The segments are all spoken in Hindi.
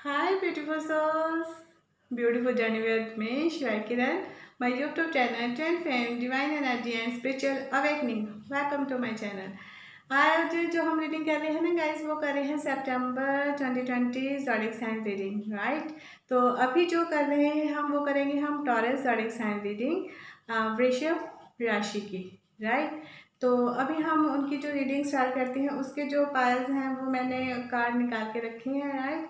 Hi, beautiful souls. Beautiful journey with me, Shivai Kiran. My YouTube channel, Trend Fame, Divine Energy and Spiritual Awakening. Welcome to my channel. आज जो हम रीडिंग कर रहे हैं ना गाइस, वो कर रहे हैं सितंबर 2020 ज़ोडिएक साइन रीडिंग, राइट। तो अभी जो कर रहे हैं हम, वो करेंगे हम टॉरस ज़ोडिएक साइन रीडिंग वृषभ राशि की, राइट। तो अभी हम उनकी जो रीडिंग स्टार्ट करते हैं, उसके जो पायल्स हैं वो मैंने कार्ड निकाल के रखे हैं, राइट।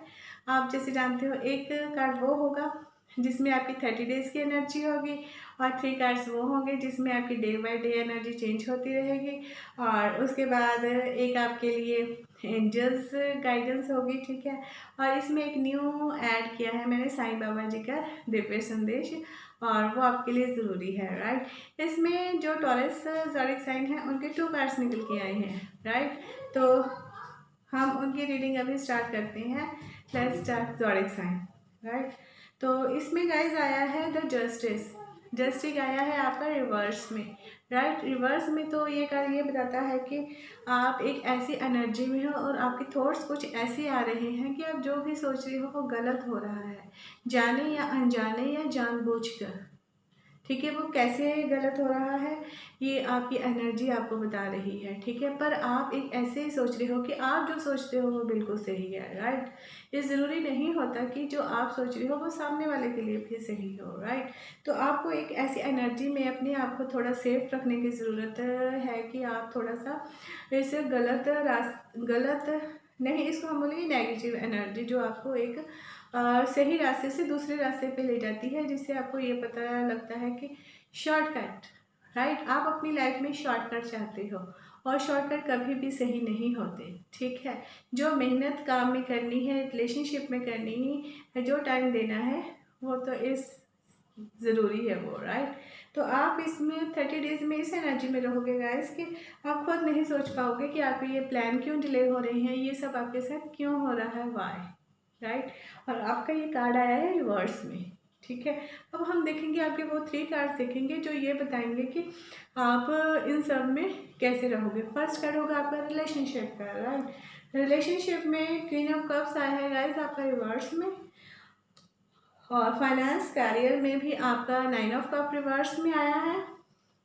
आप जैसे जानते हो, एक कार्ड वो होगा जिसमें आपकी 30 डेज़ की एनर्जी होगी, और 3 कार्ड्स वो होंगे जिसमें आपकी day by day energy change होती रहेगी, और उसके बाद एक आपके लिए एंजल्स गाइडेंस होगी, ठीक है। और इसमें एक न्यू ऐड किया है मैंने, साईं बाबा जी का दिव्य संदेश, और वो आपके लिए ज़रूरी है, राइट। इसमें जो टॉरस ज़ोडिएक साइन है उनके 2 कार्ड्स निकल के आए हैं, राइट। तो हम उनकी रीडिंग अभी स्टार्ट करते हैं। Let's start zodiac sign, right. तो इसमें गाइज आया है द जस्टिस। जस्टिस आया है आपका रिवर्स में, राइट। रिवर्स में तो ये कार्ड ये बताता है कि आप एक ऐसी एनर्जी में हो और आपके थॉट्स कुछ ऐसे आ रहे हैं कि आप जो भी सोच रहे हो वो गलत हो रहा है, जाने या अनजाने या जानबूझकर, ठीक है। वो कैसे गलत हो रहा है ये आपकी एनर्जी आपको बता रही है, ठीक है। पर आप एक ऐसे ही सोच रहे हो कि आप जो सोचते हो वो बिल्कुल सही है, राइट। ये ज़रूरी नहीं होता कि जो आप सोच रहे हो वो सामने वाले के लिए भी सही हो, राइट। तो आपको एक ऐसी एनर्जी में अपने आप को थोड़ा सेफ रखने की ज़रूरत है कि आप थोड़ा सा इस गलत नहीं, इसको हम बोलेंगे नेगेटिव एनर्जी, जो आपको एक सही रास्ते से दूसरे रास्ते पे ले जाती है, जिससे आपको ये पता लगता है कि शॉर्टकट, राइट। आप अपनी लाइफ में शॉर्टकट चाहते हो, और शॉर्टकट कभी भी सही नहीं होते, ठीक है। जो मेहनत काम में करनी है, रिलेशनशिप में करनी है, जो टाइम देना है, वो तो इस ज़रूरी है वो, राइट। तो आप इसमें 30 डेज़ में इस एनर्जी में रहोगे गाइस कि आप खुद नहीं सोच पाओगे कि आपके ये प्लान क्यों डिले हो रहे हैं, ये सब आपके साथ क्यों हो रहा है, वाई, राइट। और आपका ये कार्ड आया है रिवर्स में, ठीक है। अब हम देखेंगे आपके वो 3 कार्ड्स देखेंगे जो ये बताएंगे कि आप इन सब में कैसे रहोगे। फर्स्ट कार्ड होगा आपका रिलेशनशिप का, राइट। रिलेशनशिप में क्वीन ऑफ कप्स आया है गाइस आपका रिवर्स में, और फाइनेंस कैरियर में भी आपका 9 ऑफ कप रिवर्स में आया है,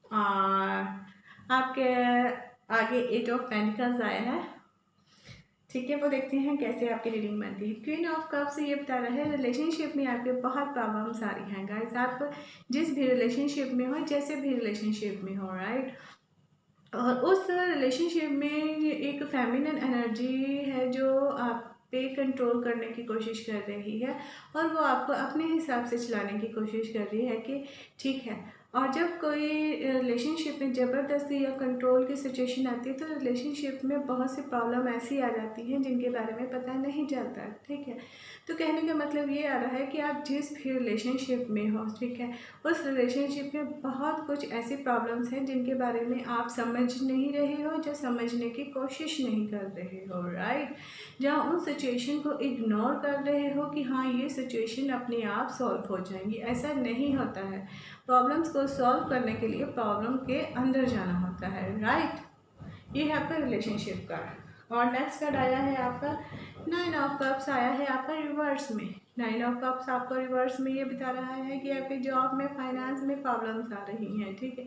और आपके आगे 8 ऑफ पेंटिकल्स आया है, ठीक है। वो देखते हैं कैसे आपकी रीडिंग बनती है। क्वीन ऑफ कप से ये बता रहा है रिलेशनशिप में आपके बहुत प्रॉब्लम्स आ रही हैं गाइस। आप जिस भी रिलेशनशिप में हो, जैसे भी रिलेशनशिप में हो, राइट। और उस रिलेशनशिप में एक फेमिनिन एनर्जी है जो आप पे कंट्रोल करने की कोशिश कर रही है, और वो आपको अपने हिसाब से चलाने की कोशिश कर रही है कि ठीक है। और जब कोई रिलेशनशिप में ज़बरदस्ती या कंट्रोल की सिचुएशन आती है, तो रिलेशनशिप में बहुत सी प्रॉब्लम ऐसी आ जाती हैं जिनके बारे में पता नहीं चलता, ठीक है। तो कहने का मतलब ये आ रहा है कि आप जिस भी रिलेशनशिप में हो, ठीक है, उस रिलेशनशिप में बहुत कुछ ऐसी प्रॉब्लम्स हैं जिनके बारे में आप समझ नहीं रहे हो, जो समझने की कोशिश नहीं कर रहे हो, राइट। जहाँ उन सिचुएशन को इग्नोर कर रहे हो कि हाँ ये सिचुएशन अपने आप सॉल्व हो जाएंगी, ऐसा नहीं होता है। प्रॉब्लम्स को सॉल्व करने के लिए प्रॉब्लम के अंदर जाना होता है, राइट। ये है आपका रिलेशनशिप का। और नेक्स्ट कार्ड आया है आपका 9 ऑफ कप्स आया है आपका रिवर्स में। 9 ऑफ कप्स आपको रिवर्स में ये बता रहा है कि आपकी जॉब में, फाइनेंस में प्रॉब्लम्स आ रही हैं, ठीक है।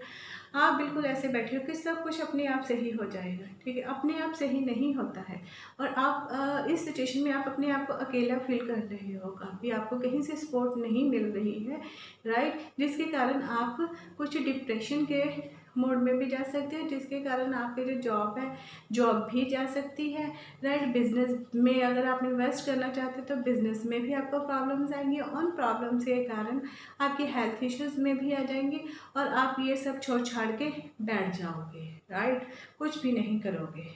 आप बिल्कुल ऐसे बैठे हो कि सब कुछ अपने आप सही हो जाएगा, ठीक है। अपने आप सही नहीं होता है, और आप इस सिचुएशन में आप अपने आप को अकेला फील कर रहे हो, काफ़ी आपको कहीं से सपोर्ट नहीं मिल रही है, राइट। जिसके कारण आप कुछ डिप्रेशन के मोड में भी जा सकते हो, जिसके कारण आपकी जो जॉब है, जॉब भी जा सकती है, राइट। बिजनेस में अगर आप इन्वेस्ट करना चाहते हो तो बिजनेस में भी आपको प्रॉब्लम्स आएंगी, उन प्रॉब्लम्स के कारण आपके हेल्थ इश्यूज़ में भी आ जाएंगे, और आप ये सब छोड़ छाड़ के बैठ जाओगे, राइट। कुछ भी नहीं करोगे,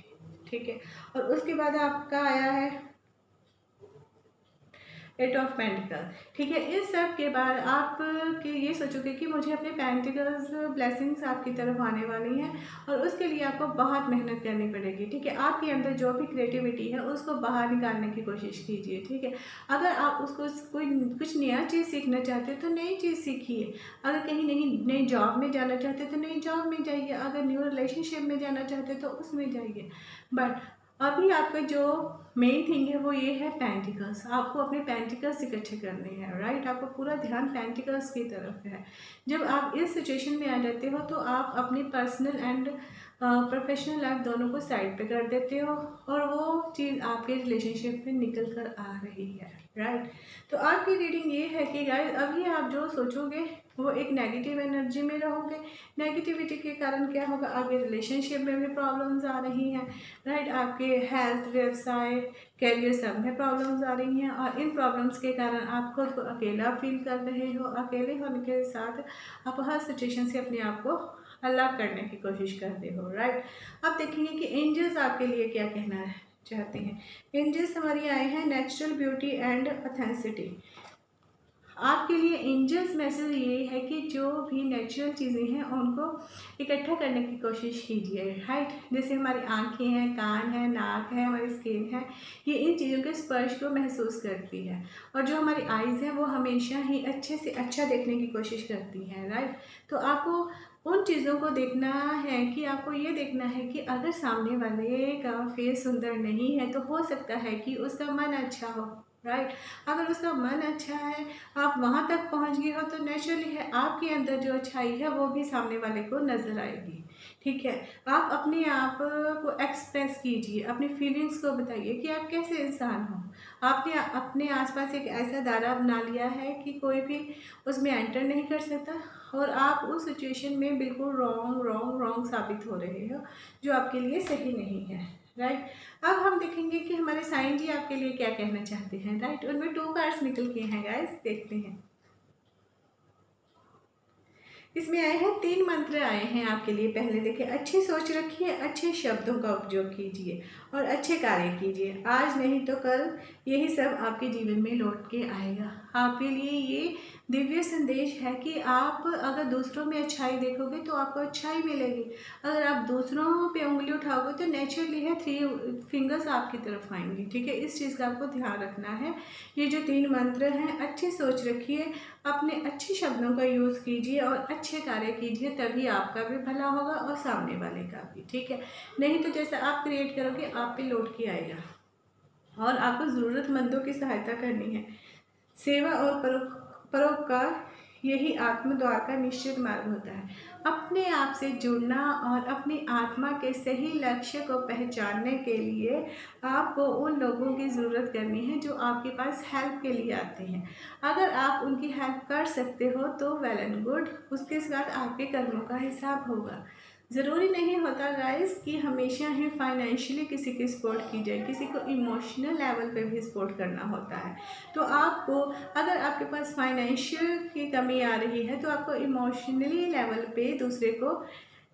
ठीक है। और उसके बाद आपका आया है 8 ऑफ पेंटिकल, ठीक है। इस सब के बाद आप कि ये सोचोगे कि मुझे अपने पेंटिकल्स ब्लेसिंग्स आपकी तरफ आने वाली हैं, और उसके लिए आपको बहुत मेहनत करनी पड़ेगी, ठीक है। आपके अंदर जो भी क्रिएटिविटी है उसको बाहर निकालने की कोशिश कीजिए, ठीक है। अगर आप उसको कोई कुछ नया चीज़ सीखना चाहते हो तो नई चीज़ सीखिए, अगर कहीं नई जॉब में जाना चाहते हो तो नई जॉब में जाइए, अगर न्यू रिलेशनशिप में जाना चाहते हो तो उसमें जाइए। बट अभी आपका जो मेन थिंग है वो ये है पेंटिकल्स। आपको अपने पेंटिकल्स इकट्ठे करने हैं, राइट। आपको पूरा ध्यान पेंटिकल्स की तरफ है। जब आप इस सिचुएशन में आ जाते हो तो आप अपनी पर्सनल एंड प्रोफेशनल लाइफ दोनों को साइड पे कर देते हो और वो चीज़ आपके रिलेशनशिप में निकल कर आ रही है, राइट। तो आपकी रीडिंग ये है कि गाइस अभी आप जो सोचोगे वो एक नेगेटिव एनर्जी में रहोगे। नेगेटिविटी के कारण क्या होगा, आपके रिलेशनशिप में भी प्रॉब्लम्स आ रही हैं, राइट। आपके हेल्थ, व्यवसाय, करियर सब में प्रॉब्लम्स आ रही हैं और इन प्रॉब्लम्स के कारण आप खुद को अकेला फील कर रहे हो। अकेले होने के साथ आप हर सिचुएशन से अपने आप को अलग करने की कोशिश करते हो, राइट। अब देखेंगे कि एंजल्स आपके लिए क्या कहना है चाहते हैं। एंजल्स हमारी आए हैं नेचुरल ब्यूटी एंड ऑथेंटिसिटी। आपके लिए एंजल्स मैसेज ये है कि जो भी नेचुरल चीज़ें हैं उनको इकट्ठा करने की कोशिश कीजिए, राइट। जैसे हमारी आंखें हैं, कान है, नाक है, हमारी स्किन है, ये इन चीज़ों के स्पर्श को महसूस करती है। और जो हमारी आइज़ हैं वो हमेशा ही अच्छे से अच्छा देखने की कोशिश करती हैं, राइट। तो आपको उन चीज़ों को देखना है कि आपको ये देखना है कि अगर सामने वाले का फेस सुंदर नहीं है तो हो सकता है कि उसका मन अच्छा हो, राइट। अगर उसका मन अच्छा है, आप वहाँ तक पहुँच गए हो तो नेचुरली है आपके अंदर जो अच्छाई है वो भी सामने वाले को नज़र आएगी, ठीक है। आप अपने आप को एक्सप्रेस कीजिए, अपनी फीलिंग्स को बताइए कि आप कैसे इंसान हो। आपने अपने आसपास एक ऐसा दायरा बना लिया है कि कोई भी उसमें एंटर नहीं कर सकता और आप उस सिचुएशन में बिल्कुल रॉन्ग साबित हो रहे हो, जो आपके लिए सही नहीं है, राइट। अब हम देखेंगे कि हमारे साईं जी आपके लिए क्या कहना चाहते हैं, राइट। उनमें 2 कार्ड्स निकल के हैं गाइस, देखते हैं। इसमें आए हैं 3 मंत्र आए हैं आपके लिए। पहले देखिए, अच्छी सोच रखिए, अच्छे शब्दों का उपयोग कीजिए और अच्छे कार्य कीजिए। आज नहीं तो कल यही सब आपके जीवन में लौट के आएगा। आपके लिए ये दिव्य संदेश है कि आप अगर दूसरों में अच्छाई देखोगे तो आपको अच्छाई मिलेगी। अगर आप दूसरों पे उंगली उठाओगे तो नेचुरली है 3 फिंगर्स आपकी तरफ आएंगी, ठीक है। इस चीज़ का आपको ध्यान रखना है। ये जो 3 मंत्र हैं, अच्छी सोच रखिए, अपने अच्छे शब्दों का यूज़ कीजिए और अच्छे कार्य कीजिए, तभी आपका भी भला होगा और सामने वाले का भी, ठीक है। नहीं तो जैसा आप क्रिएट करोगे आप पे लौट के आएगा। और आपको ज़रूरतमंदों की सहायता करनी है। सेवा और परोपकार यही आत्म द्वार का निश्चित मार्ग होता है। अपने आप से जुड़ना और अपनी आत्मा के सही लक्ष्य को पहचानने के लिए आपको उन लोगों की ज़रूरत करनी है जो आपके पास हेल्प के लिए आते हैं। अगर आप उनकी हेल्प कर सकते हो तो वेल एंड गुड, उसके साथ आपके कर्मों का हिसाब होगा। ज़रूरी नहीं होता गाइस कि हमेशा ही फाइनेंशियली किसी की सपोर्ट की जाए, किसी को इमोशनल लेवल पे भी सपोर्ट करना होता है। तो आपको, अगर आपके पास फाइनेंशियल की कमी आ रही है तो आपको इमोशनली लेवल पे दूसरे को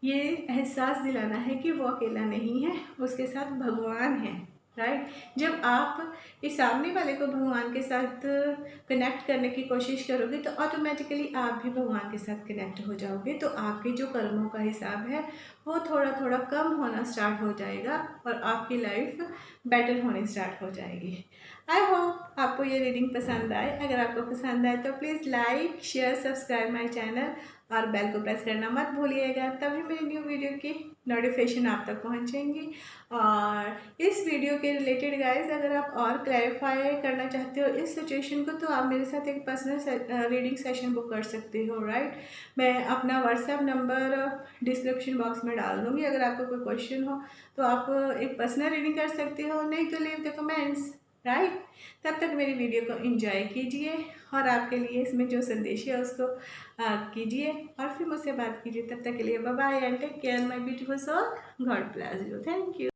ये एहसास दिलाना है कि वो अकेला नहीं है, उसके साथ भगवान है, राइट। जब आप इस सामने वाले को भगवान के साथ कनेक्ट करने की कोशिश करोगे तो ऑटोमेटिकली आप भी भगवान के साथ कनेक्ट हो जाओगे। तो आपके जो कर्मों का हिसाब है वो थोड़ा थोड़ा कम होना स्टार्ट हो जाएगा और आपकी लाइफ बेटर होनी स्टार्ट हो जाएगी। आई होप आपको ये रीडिंग पसंद आए। अगर आपको पसंद आए तो please like, share, subscribe my channel और बेल को प्रेस करना मत भूलिएगा, तभी मेरी न्यू वीडियो की नोटिफिकेशन आप तक पहुंचेंगी। और इस वीडियो के रिलेटेड गाइस अगर आप और क्लैरिफाई करना चाहते हो इस सिचुएशन को तो आप मेरे साथ एक पर्सनल रीडिंग सेशन बुक कर सकते हो, राइट। मैं अपना व्हाट्सएप नंबर डिस्क्रिप्शन बॉक्स में डाल दूँगी। अगर आपको कोई क्वेश्चन हो तो आप एक पर्सनल रीडिंग कर सकते हो, नहीं तो लीव द कमेंट्स, राइट। तब तक मेरी वीडियो को एंजॉय कीजिए और आपके लिए इसमें जो संदेश है उसको कीजिए और फिर मुझसे बात कीजिए। तब तक के लिए bye bye and take care my beautiful soul. God bless you. Thank you.